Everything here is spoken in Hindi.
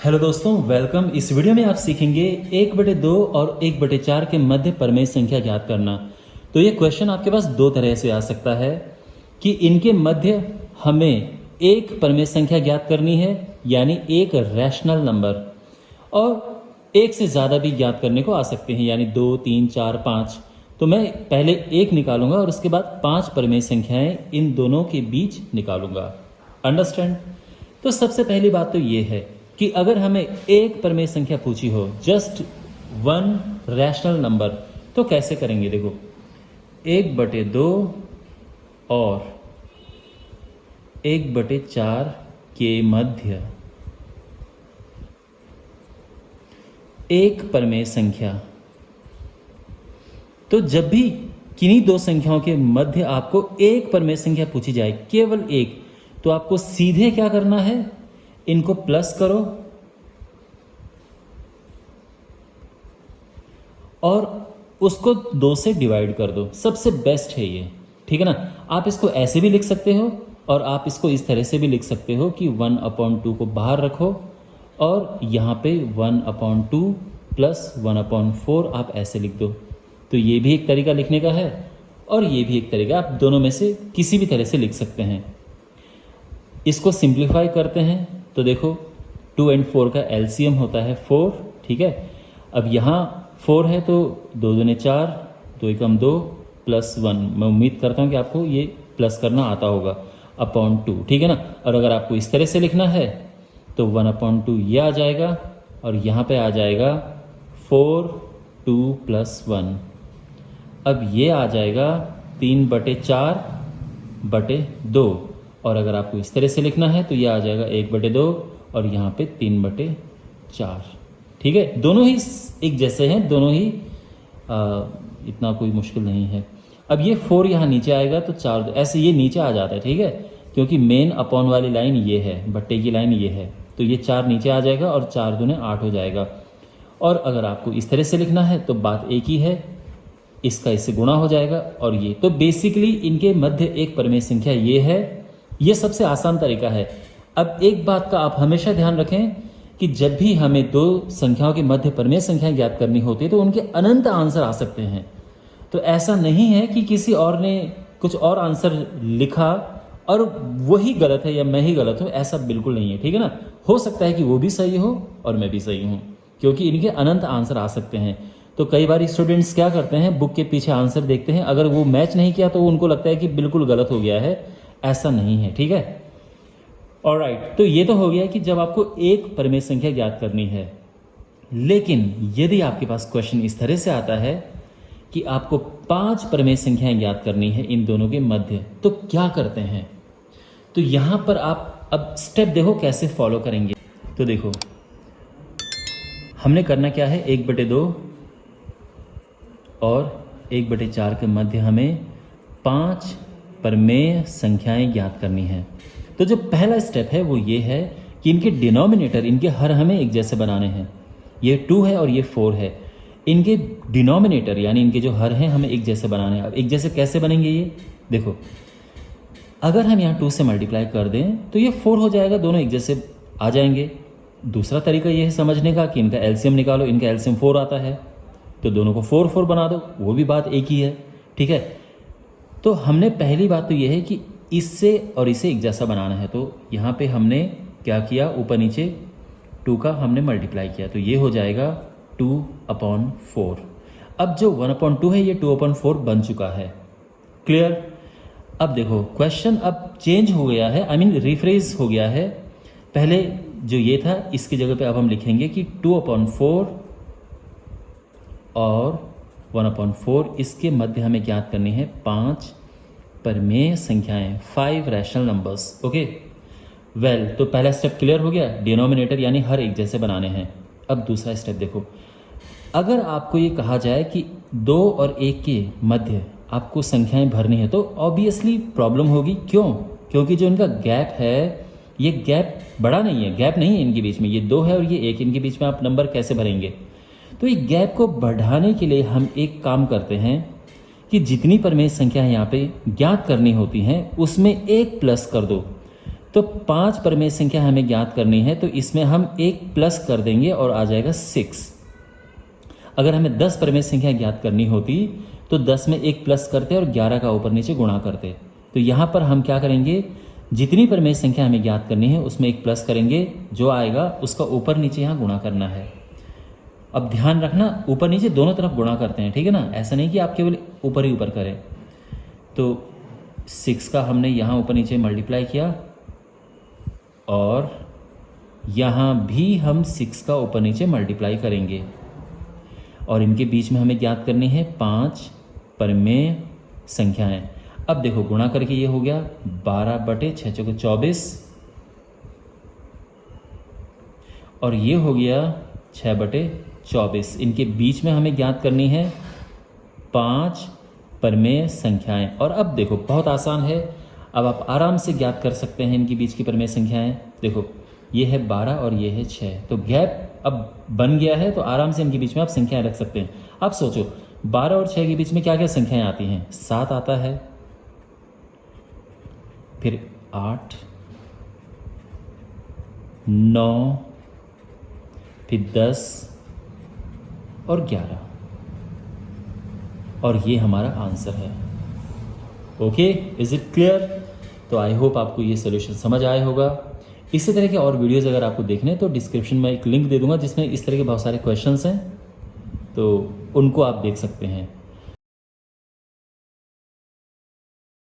हेलो दोस्तों, वेलकम। इस वीडियो में आप सीखेंगे 1/2 और 1/4 के मध्य परमेय संख्या ज्ञात करना। तो ये क्वेश्चन आपके पास दो तरह से आ सकता है कि इनके मध्य हमें एक परमेय संख्या ज्ञात करनी है, यानी एक रैशनल नंबर, और एक से ज़्यादा भी ज्ञात करने को आ सकते हैं, यानी 2, 3, 4, 5। तो मैं पहले एक निकालूंगा और उसके बाद 5 परमेय संख्याएं इन दोनों के बीच निकालूंगा। अंडरस्टैंड? तो सबसे पहली बात तो ये है कि अगर हमें एक परमेय संख्या पूछी हो, जस्ट वन रैशनल नंबर, तो कैसे करेंगे? देखो, 1/2 और 1/4 के मध्य एक परमेय संख्या। तो जब भी किन्हीं दो संख्याओं के मध्य आपको एक परमेय संख्या पूछी जाए, केवल एक, तो आपको सीधे क्या करना है? इनको प्लस करो और उसको 2 से डिवाइड कर दो। सबसे बेस्ट है ये, ठीक है ना। आप इसको ऐसे भी लिख सकते हो और आप इसको इस तरह से भी लिख सकते हो कि 1/2 को बाहर रखो और यहाँ पे 1/2 प्लस 1/4 आप ऐसे लिख दो। तो ये भी एक तरीका लिखने का है और ये भी एक तरीका, आप दोनों में से किसी भी तरह से लिख सकते हैं। इसको सिंप्लीफाई करते हैं तो देखो, 2 और 4 का एलसीएम होता है 4, ठीक है। अब यहाँ 4 है तो 2 दूने 4, 2 एकम 2 प्लस 1। मैं उम्मीद करता हूँ कि आपको ये प्लस करना आता होगा, /2, ठीक है ना। और अगर आपको इस तरह से लिखना है तो 1/2 ये आ जाएगा और यहाँ पे आ जाएगा 4, 2 + 1। अब ये आ जाएगा 3/4/2। और अगर आपको इस तरह से लिखना है तो ये आ जाएगा 1/2 और यहाँ पे 3/4, ठीक है। दोनों ही एक जैसे हैं, दोनों ही इतना कोई मुश्किल नहीं है। अब ये 4 यहाँ नीचे आएगा तो 4 ऐसे ये नीचे आ जाता है, ठीक है, क्योंकि मेन अपॉन वाली लाइन ये है, बट्टे की लाइन ये है, तो ये 4 नीचे आ जाएगा और 4 दूने 8 हो जाएगा। और अगर आपको इस तरह से लिखना है तो बात एक ही है, इसका इससे गुणा हो जाएगा। और ये तो बेसिकली इनके मध्य एक परमेय संख्या ये है। ये सबसे आसान तरीका है। अब एक बात का आप हमेशा ध्यान रखें कि जब भी हमें दो संख्याओं के मध्य परमेय संख्याएं ज्ञात करनी होती है तो उनके अनंत आंसर आ सकते हैं। तो ऐसा नहीं है कि किसी और ने कुछ और आंसर लिखा और वही गलत है या मैं ही गलत हूं, ऐसा बिल्कुल नहीं है, ठीक है ना। हो सकता है कि वो भी सही हो और मैं भी सही हूं, क्योंकि इनके अनंत आंसर आ सकते हैं। तो कई बार स्टूडेंट्स क्या करते हैं, बुक के पीछे आंसर देखते हैं, अगर वो मैच नहीं किया तो उनको लगता है कि बिल्कुल गलत हो गया है। ऐसा नहीं है, ठीक है। ऑलराइट, तो ये तो हो गया कि जब आपको एक परमेय संख्या ज्ञात करनी है। लेकिन यदि आपके पास क्वेश्चन इस तरह से आता है कि आपको 5 परमेय संख्याएं ज्ञात करनी है इन दोनों के मध्य, तो क्या करते हैं? तो यहां पर आप अब स्टेप देखो कैसे फॉलो करेंगे। तो देखो, हमने करना क्या है, 1/2 और 1/4 के मध्य हमें 5 परमेय संख्याएं ज्ञात करनी है। तो जो पहला स्टेप है वो ये है कि इनके डिनोमिनेटर, इनके हर हमें एक जैसे बनाने हैं। ये 2 है और ये 4 है। इनके डिनोमिनेटर यानी इनके जो हर हैं हमें एक जैसे बनाने हैं। अब एक जैसे कैसे बनेंगे ये देखो, अगर हम यहाँ 2 से मल्टीप्लाई कर दें तो ये 4 हो जाएगा, दोनों एक जैसे आ जाएंगे। दूसरा तरीका ये है समझने का कि इनका एलसीएम निकालो, इनका एलसीएम 4 आता है तो दोनों को 4 4 बना दो, वो भी बात एक ही है, ठीक है। तो हमने पहली बात तो ये है कि इससे और इसे एक जैसा बनाना है। तो यहाँ पे हमने क्या किया, ऊपर नीचे 2 का हमने मल्टीप्लाई किया, तो ये हो जाएगा 2/4। अब जो 1/2 है ये 2/4 बन चुका है। क्लियर? अब देखो क्वेश्चन अब चेंज हो गया है, आई मीन रिफ्रेज हो गया है। पहले जो ये था इसकी जगह पे अब हम लिखेंगे कि 2/4 और 1/4, इसके मध्य हमें ज्ञात करनी है 5 परमेय संख्याएं, 5 रैशनल नंबर्स। ओके, वेल, तो पहला स्टेप क्लियर हो गया, डिनोमिनेटर यानी हर एक जैसे बनाने हैं। अब दूसरा स्टेप देखो, अगर आपको ये कहा जाए कि 2 और 1 के मध्य आपको संख्याएं भरनी है तो ऑब्वियसली प्रॉब्लम होगी। क्यों? क्योंकि जो इनका गैप है ये गैप बड़ा नहीं है, गैप नहीं है इनके बीच में, ये 2 है और ये 1, इनके बीच में आप नंबर कैसे भरेंगे? तो ये गैप को बढ़ाने के लिए हम एक काम करते हैं कि जितनी परमेय संख्या यहाँ पे ज्ञात करनी होती हैं उसमें 1 प्लस कर दो। तो 5 परमेय संख्या हमें ज्ञात करनी है, तो इसमें हम एक प्लस कर देंगे और आ जाएगा 6। अगर हमें 10 परमेय संख्या ज्ञात करनी होती तो 10 में एक प्लस करते और 11 का ऊपर नीचे गुणा करते। तो यहाँ पर हम क्या करेंगे, जितनी परमेय संख्या हमें ज्ञात करनी है उसमें एक प्लस करेंगे, जो आएगा उसका ऊपर नीचे यहाँ गुणा करना है। अब ध्यान रखना, ऊपर नीचे दोनों तरफ गुणा करते हैं, ठीक है ना, ऐसा नहीं कि आप केवल ऊपर ही ऊपर करें। तो 6 का हमने यहाँ ऊपर नीचे मल्टीप्लाई किया और यहाँ भी हम 6 का ऊपर नीचे मल्टीप्लाई करेंगे और इनके बीच में हमें ज्ञात करनी है 5 परमेय संख्याएं। अब देखो गुणा करके ये हो गया 12/6 × 24 और ये हो गया 6/24। इनके बीच में हमें ज्ञात करनी है 5 परमेय संख्याएं। और अब देखो बहुत आसान है, अब आप आराम से ज्ञात कर सकते हैं इनके बीच की परमेय संख्याएं। देखो ये है 12 और ये है 6, तो गैप अब बन गया है, तो आराम से इनके बीच में आप संख्याएं रख सकते हैं। अब सोचो 12 और 6 के बीच में क्या क्या संख्याएं आती हैं। 7 आता है, फिर 8, 9, फिर 10 और 11 और ये हमारा आंसर है। Okay, is it clear? तो आई होप आपको ये सोल्यूशन समझ आया होगा। इसी तरह के और वीडियोस अगर आपको देखने हैं तो डिस्क्रिप्शन में एक लिंक दे दूंगा जिसमें इस तरह के बहुत सारे क्वेश्चंस हैं, तो उनको आप देख सकते हैं।